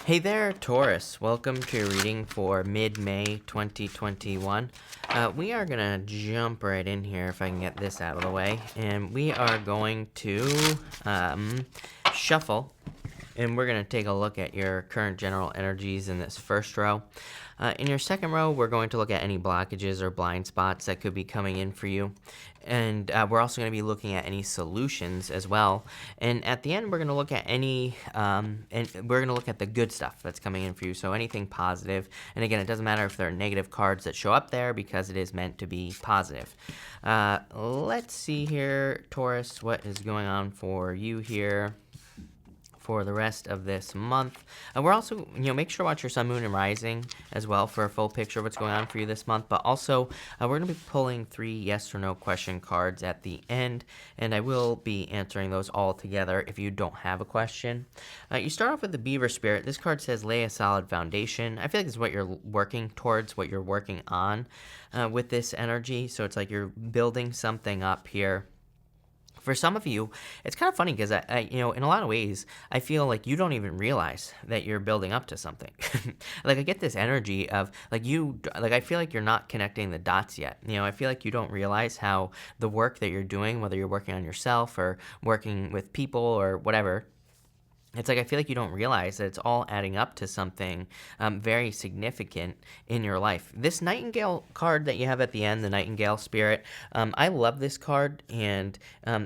Hey there, Taurus. Welcome to your reading for mid-May 2021. We are going to jump right in here if I can get this out of the way. And we are going to shuffle. And we're going to take a look at your current general energies in this first row. In your second row, we're going to look at any blockages or blind spots that could be coming in for you. And we're also going to be looking at any solutions as well. And at the end, we're going to look at any, and we're going to look at the good stuff that's coming in for you. So anything positive. And again, it doesn't matter if there are negative cards that show up there because it is meant to be positive. Let's see here, Taurus, what is going on for you here for the rest of this month. We're also, make sure to watch your sun, moon, and rising as well for a full picture of what's going on for you this month. But also, we're going to be pulling 3 yes or no question cards at the end, and I will be answering those all together if you don't have a question. You start off with the Beaver Spirit. This card says lay a solid foundation. I feel like this is what you're working towards, what you're working on with this energy. So it's like you're building something up here. For some of you, it's kind of funny because I in a lot of ways, I feel like you don't even realize that you're building up to something. Like I get this energy of I feel like you're not connecting the dots yet. I feel like you don't realize how the work that you're doing, whether you're working on yourself or working with people or whatever, it's like I feel like you don't realize that it's all adding up to something very significant in your life. This Nightingale card that you have at the end, the Nightingale Spirit, I love this card, and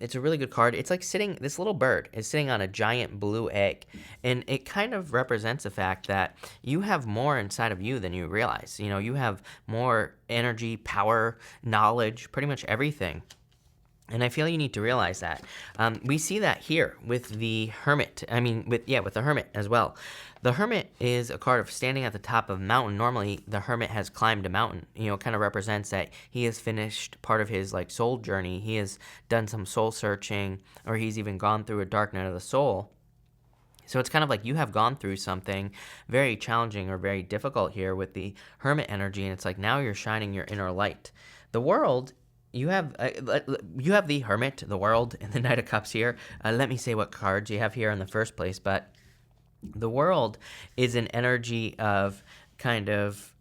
it's a really good card. It's like this little bird is sitting on a giant blue egg, and it kind of represents the fact that you have more inside of you than you realize. You have more energy, power, knowledge, pretty much everything. And I feel you need to realize that. We see that here with the Hermit. With the Hermit as well. The Hermit is a card of standing at the top of a mountain. Normally, the Hermit has climbed a mountain. Kind of represents that he has finished part of his soul journey. He has done some soul searching, or he's even gone through a dark night of the soul. So it's kind of like you have gone through something very challenging or very difficult here with the Hermit energy, and it's like now you're shining your inner light. The World. You have the Hermit, the World, and the Knight of Cups here. Let me say what cards you have here in the first place. But the World is an energy of kind of,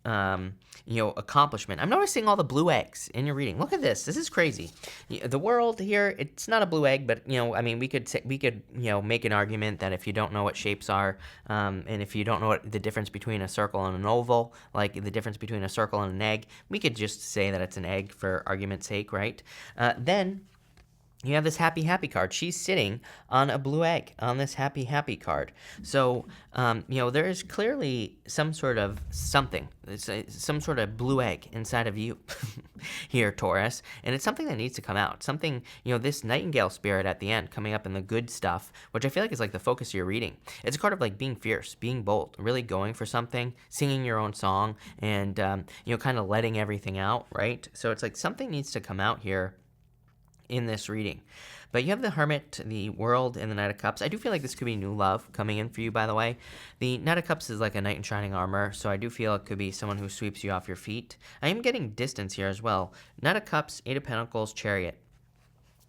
accomplishment. I'm noticing all the blue eggs in your reading. Look at this. This is crazy. The World here, it's not a blue egg, but, we could make an argument that if you don't know what shapes are, and if you don't know what the difference between a circle and an oval, like the difference between a circle and an egg, we could just say that it's an egg for argument's sake, right? Then you have this happy card. She's sitting on a blue egg on this happy card. So, there is clearly some sort of something, some sort of blue egg inside of you here, Taurus. And it's something that needs to come out. Something, this Nightingale Spirit at the end coming up in the good stuff, which I feel like is like the focus of your reading. It's a card of being fierce, being bold, really going for something, singing your own song, and, kind of letting everything out, right? So it's like something needs to come out here in this reading. But you have the Hermit, the World, and the Knight of Cups. I do feel like this could be new love coming in for you, by the way. The Knight of Cups is like a knight in shining armor, so I do feel it could be someone who sweeps you off your feet. I am getting distance here as well. Knight of Cups, 8 of Pentacles, Chariot.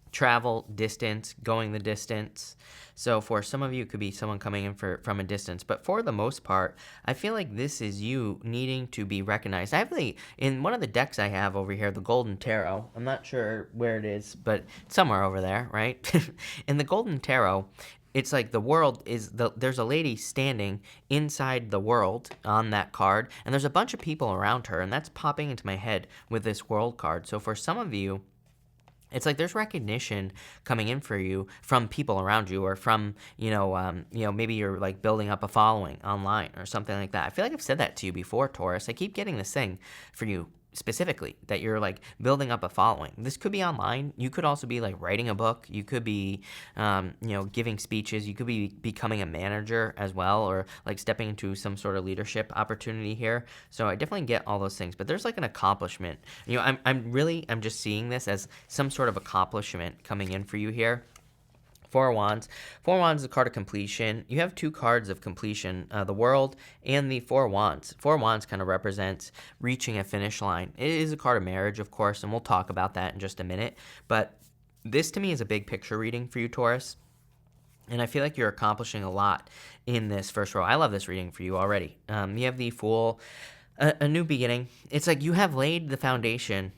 Travel, distance, going the distance. So for some of you, it could be someone coming in from a distance. But for the most part, I feel like this is you needing to be recognized. I have in one of the decks I have over here, the Golden Tarot. I'm not sure where it is, but it's somewhere over there, right? In the Golden Tarot, it's like the world there's a lady standing inside the world on that card, and there's a bunch of people around her, and that's popping into my head with this World card. So for some of you, it's like there's recognition coming in for you from people around you, or from, maybe you're building up a following online or something like that. I feel like I've said that to you before, Taurus. I keep getting this thing for you specifically, that you're building up a following. This could be online. You could also be writing a book. You could be, giving speeches. You could be becoming a manager as well, or stepping into some sort of leadership opportunity here. So I definitely get all those things, but there's an accomplishment. I'm just seeing this as some sort of accomplishment coming in for you here. Four of Wands. Four of Wands is a card of completion. You have 2 cards of completion, the World and the Four of Wands. Four of Wands kind of represents reaching a finish line. It is a card of marriage, of course, and we'll talk about that in just a minute. But this, to me, is a big picture reading for you, Taurus. And I feel like you're accomplishing a lot in this first row. I love this reading for you already. You have the Fool, a new beginning. It's like you have laid the foundation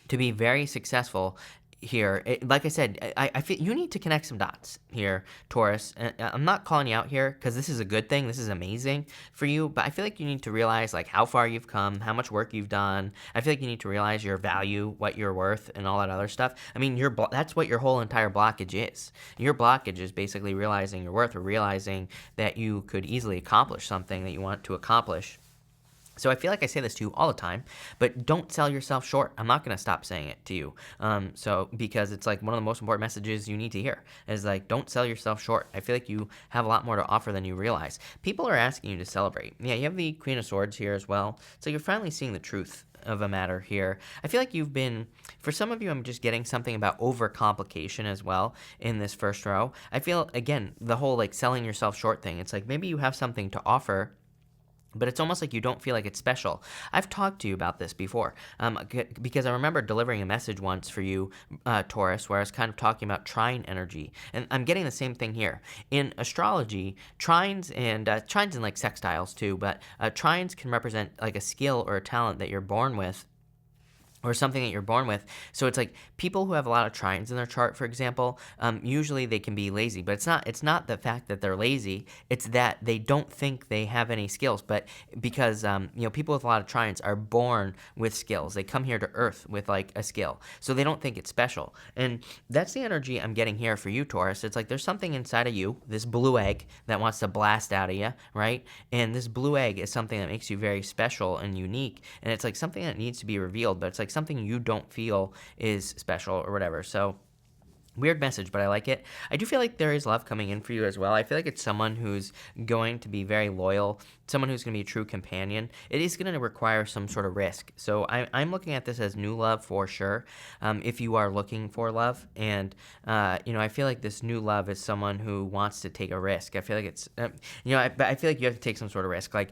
to be very successful here. Like I said, I feel you need to connect some dots here, Taurus. And I'm not calling you out here because this is a good thing. This is amazing for you. But I feel like you need to realize like how far you've come, how much work you've done. I feel like you need to realize your value, what you're worth, and all that other stuff. I mean, that's what your whole entire blockage is. Your blockage is basically realizing your worth or realizing that you could easily accomplish something that you want to accomplish. So I feel like I say this to you all the time, but don't sell yourself short. I'm not going to stop saying it to you. Because it's like one of the most important messages you need to hear is like, don't sell yourself short. I feel like you have a lot more to offer than you realize. People are asking you to celebrate. Yeah, you have the Queen of Swords here as well. So you're finally seeing the truth of a matter here. I feel like you've been, for some of you, I'm just getting something about overcomplication as well in this first row. I feel, again, the whole like selling yourself short thing. It's like maybe you have something to offer, but it's almost like you don't feel like it's special. I've talked to you about this before because I remember delivering a message once for you, Taurus, where I was kind of talking about trine energy. And I'm getting the same thing here. In astrology, trines and like sextiles too, but trines can represent like a skill or a talent that you're born with, or something that you're born with. So it's like people who have a lot of trines in their chart, for example, usually they can be lazy, but it's not the fact that they're lazy. It's that they don't think they have any skills, but because, people with a lot of trines are born with skills. They come here to Earth with like a skill. So they don't think it's special. And that's the energy I'm getting here for you, Taurus. It's like there's something inside of you, this blue egg that wants to blast out of you, right? And this blue egg is something that makes you very special and unique. And it's like something that needs to be revealed, but it's like something you don't feel is special or whatever. So weird message, but I like it. I do feel like there is love coming in for you as well. I feel like it's someone who's going to be very loyal, someone who's going to be a true companion. It is going to require some sort of risk. So I'm looking at this as new love for sure, if you are looking for love. And, I feel like this new love is someone who wants to take a risk. I feel like it's, I feel like you have to take some sort of risk, like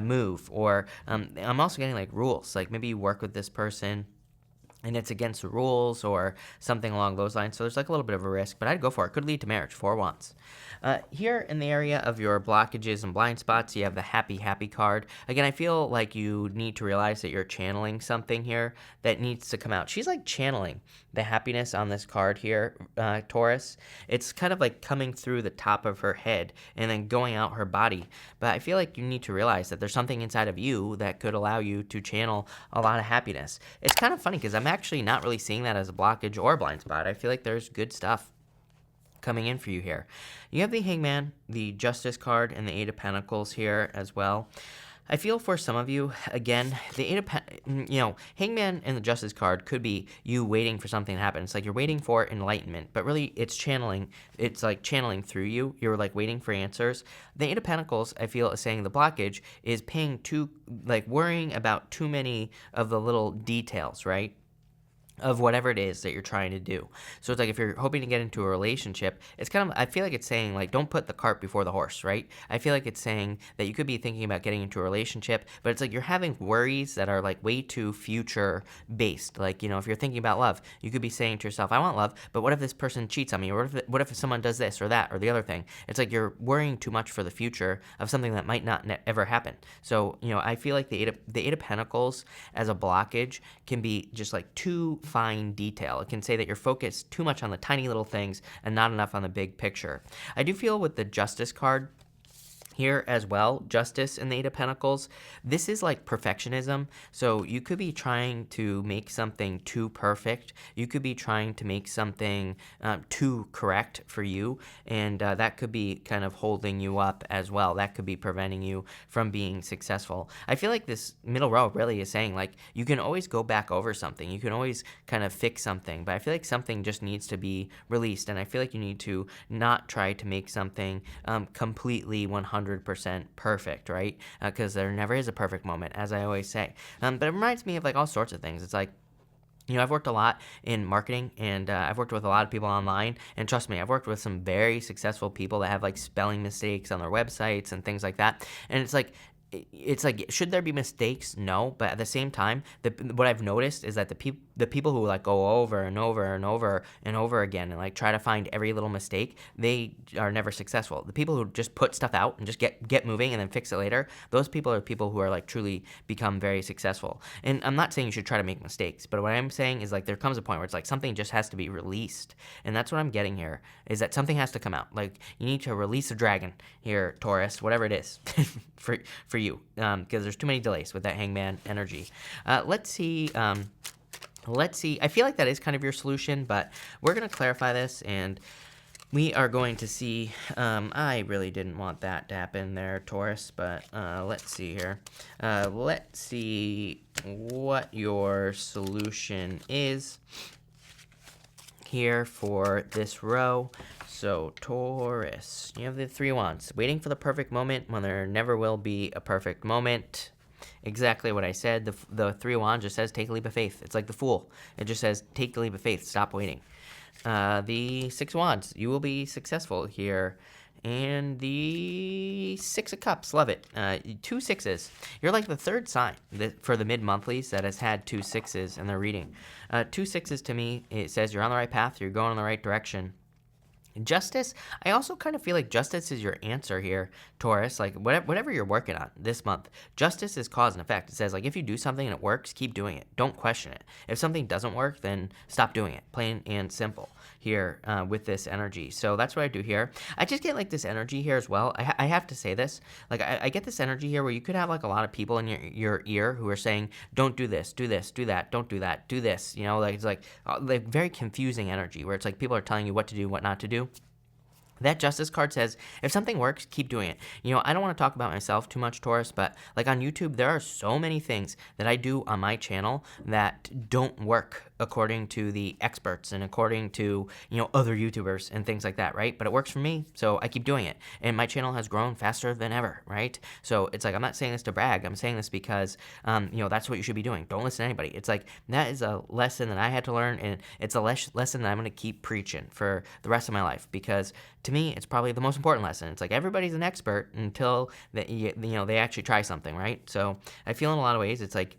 move, or I'm also getting like rules. Like maybe you work with this person and it's against the rules or something along those lines. So there's like a little bit of a risk, but I'd go for it. Could lead to marriage. 4 Wands. Here in the area of your blockages and blind spots, you have the happy card. Again, I feel like you need to realize that you're channeling something here that needs to come out. She's like channeling the happiness on this card here, Taurus. It's kind of like coming through the top of her head and then going out her body. But I feel like you need to realize that there's something inside of you that could allow you to channel a lot of happiness. It's kind of funny because I'm actually not really seeing that as a blockage or a blind spot. I feel like there's good stuff coming in for you here. You have the Hangman, the Justice card, and the Eight of Pentacles here as well. I feel for some of you, again, the Hangman and the Justice card could be you waiting for something to happen. It's like you're waiting for enlightenment, but really it's like channeling through you. You're like waiting for answers. The Eight of Pentacles, I feel, is saying the blockage is worrying about too many of the little details, right? Of whatever it is that you're trying to do. So it's like if you're hoping to get into a relationship, it's kind of, I feel like it's saying like, don't put the cart before the horse, right? I feel like it's saying that you could be thinking about getting into a relationship, but it's like you're having worries that are like way too future based. Like, if you're thinking about love, you could be saying to yourself, I want love, but what if this person cheats on me? Or what if someone does this or that or the other thing? It's like you're worrying too much for the future of something that might not ever happen. So, I feel like the Eight of Pentacles as a blockage can be just like too fine detail. It can say that you're focused too much on the tiny little things and not enough on the big picture. I do feel with the Justice card here as well, Justice in the Eight of Pentacles, this is like perfectionism. So you could be trying to make something too perfect. You could be trying to make something too correct for you. And that could be kind of holding you up as well. That could be preventing you from being successful. I feel like this middle row really is saying like, you can always go back over something. You can always kind of fix something, but I feel like something just needs to be released. And I feel like you need to not try to make something completely 100% perfect, right? Because there never is a perfect moment, as I always say. But it reminds me of like all sorts of things. It's like, I've worked a lot in marketing, and I've worked with a lot of people online, and trust me, I've worked with some very successful people that have like spelling mistakes on their websites and things like that. And it's like, it's like, should there be mistakes? No, but at the same time, what I've noticed is that the people who like go over and over and over and over again and like try to find every little mistake, they are never successful. The people who just put stuff out and just get moving and then fix it later, those people are people who are like truly become very successful. And I'm not saying you should try to make mistakes, but what I'm saying is like there comes a point where it's like something just has to be released, and that's what I'm getting here, is that something has to come out. Like you need to release a dragon here, Taurus, whatever it is, for you, because there's too many delays with that Hangman energy. Let's see. I feel like that is kind of your solution, but we're going to clarify this, and we are going to see. I really didn't want that to happen there, Taurus, but let's see here. Let's see what your solution is here for this row. So, Taurus, you have the 3 wands, waiting for the perfect moment when there never will be a perfect moment. Exactly what I said. The 3 wands just says take a leap of faith. It's like the Fool. It just says take a leap of faith. Stop waiting. The 6 wands, you will be successful here. And the 6 of cups, love it. 2 6s. You're like the 3rd sign for the mid-monthlies that has had 2 6s in their reading. 2 6s to me, it says you're on the right path, you're going in the right direction. Justice, I also kind of feel like justice is your answer here, Taurus. Like whatever you're working on this month, justice is cause and effect. It says like if you do something and it works, keep doing it. Don't question it. If something doesn't work, then stop doing it. Plain and simple here with this energy. So that's what I do here. I just get like this energy here as well. I have to say this. Like I get this energy here where you could have like a lot of people in your ear who are saying, don't do this, do that, don't do that, do this. You know, like it's like very confusing energy where it's like people are telling you what to do, what not to do. That Justice card says, if something works, keep doing it. You know, I don't want to talk about myself too much, Taurus, but like on YouTube, there are so many things that I do on my channel that don't work according to the experts and according to, you know, other YouTubers and things like that, right? But it works for me, so I keep doing it. And my channel has grown faster than ever, right? So it's like, I'm not saying this to brag. I'm saying this because, you know, that's what you should be doing. Don't listen to anybody. It's like, that is a lesson that I had to learn, and it's a lesson that I'm going to keep preaching for the rest of my life, because to me, it's probably the most important lesson. It's like everybody's an expert until they actually try something, right? So I feel in a lot of ways, it's like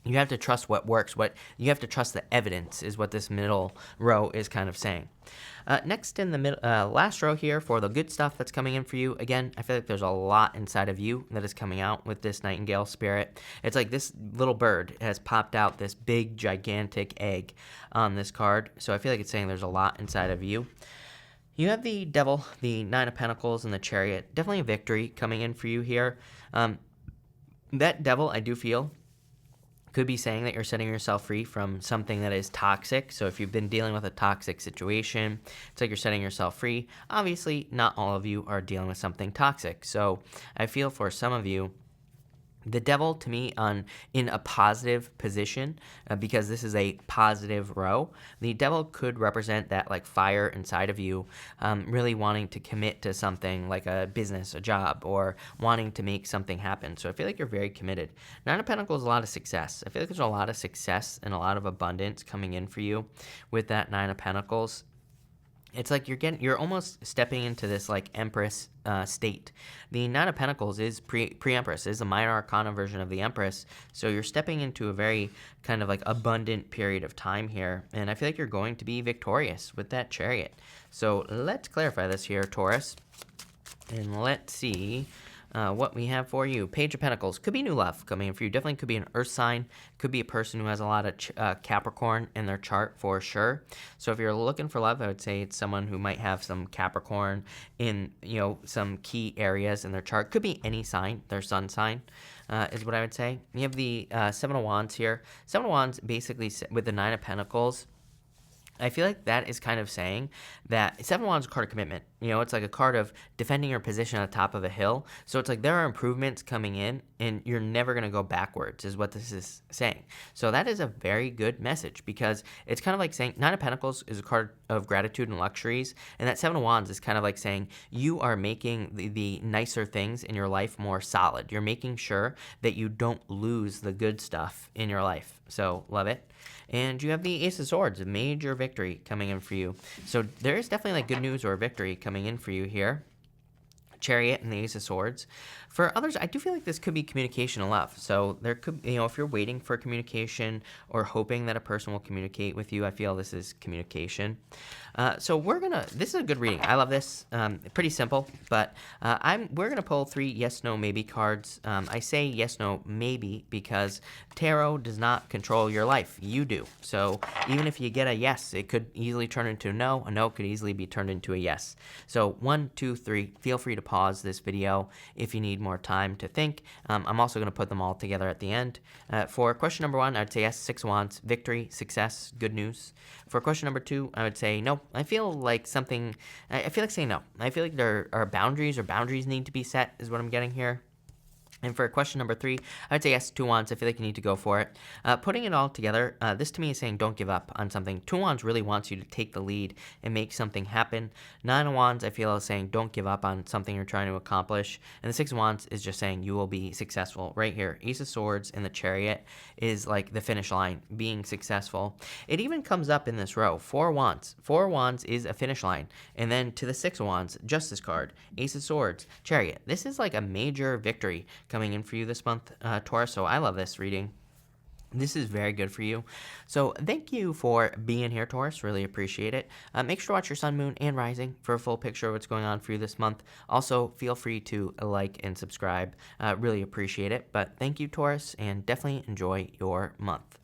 you have to trust what works. What you have to trust the evidence is what this middle row is kind of saying. Next in the last row here for the good stuff that's coming in for you. Again, I feel like there's a lot inside of you that is coming out with this Nightingale spirit. It's like this little bird has popped out this big, gigantic egg on this card. So I feel like it's saying there's a lot inside of you. You have the Devil, the 9 of Pentacles, and the Chariot. Definitely a victory coming in for you here. That Devil, I do feel, could be saying that you're setting yourself free from something that is toxic. So if you've been dealing with a toxic situation, it's like you're setting yourself free. Obviously, not all of you are dealing with something toxic. So I feel for some of you, the Devil, to me, in a positive position, because this is a positive row, the Devil could represent that like fire inside of you, really wanting to commit to something like a business, a job, or wanting to make something happen. So I feel like you're very committed. 9 of Pentacles is a lot of success. I feel like there's a lot of success and a lot of abundance coming in for you with that 9 of Pentacles. It's like you're almost stepping into this like Empress state. The 9 of Pentacles is pre-Empress, is a minor arcana version of the Empress. So you're stepping into a very kind of like abundant period of time here. And I feel like you're going to be victorious with that Chariot. So let's clarify this here, Taurus. And let's see what we have for you. Page of Pentacles. Could be new love coming in for you. Definitely could be an earth sign. Could be a person who has a lot of Capricorn in their chart for sure. So if you're looking for love, I would say it's someone who might have some Capricorn in, you know, some key areas in their chart. Could be any sign, their sun sign. Is what I would say. You have the 7 of Wands here. 7 of Wands basically with the 9 of Pentacles. I feel like that is kind of saying that 7 of Wands is a card of commitment. You know, it's like a card of defending your position on the top of a hill. So it's like there are improvements coming in, and you're never going to go backwards is what this is saying. So that is a very good message, because it's kind of like saying 9 of Pentacles is a card of gratitude and luxuries. And that 7 of Wands is kind of like saying you are making the nicer things in your life more solid. You're making sure that you don't lose the good stuff in your life. So love it. And you have the Ace of Swords, a major victory coming in for you. So there is definitely like good news or victory coming in for you here. Chariot and the Ace of Swords. For others, I do feel like this could be communication and love. So there could, if you're waiting for communication or hoping that a person will communicate with you, I feel this is communication. So this is a good reading. I love this. Pretty simple, but we're gonna pull 3 yes, no, maybe cards. I say yes, no, maybe because tarot does not control your life. You do. So even if you get a yes, it could easily turn into a no. A no could easily be turned into a yes. So 1, 2, 3. Feel free to pause this video if you need more time to think. I'm also going to put them all together at the end. For question number 1, I would say yes, 6 of Wands, victory, success, good news. For question number 2, I would say no. I feel like saying no. I feel like there are boundaries need to be set is what I'm getting here. And for question number 3, I would say yes, 2 Wands. I feel like you need to go for it. Putting it all together, this to me is saying don't give up on something. 2 Wands really wants you to take the lead and make something happen. 9 of Wands, I feel, is saying don't give up on something you're trying to accomplish. And the 6 of Wands is just saying you will be successful. Right here, Ace of Swords and the Chariot is like the finish line, being successful. It even comes up in this row, 4 Wands. 4 Wands is a finish line. And then to the 6 of Wands, Justice card, Ace of Swords, Chariot. This is like a major victory coming in for you this month, Taurus. So I love this reading. This is very good for you. So thank you for being here, Taurus. Really appreciate it. Make sure to watch your sun, moon, and rising for a full picture of what's going on for you this month. Also, feel free to like and subscribe. Really appreciate it. But thank you, Taurus, and definitely enjoy your month.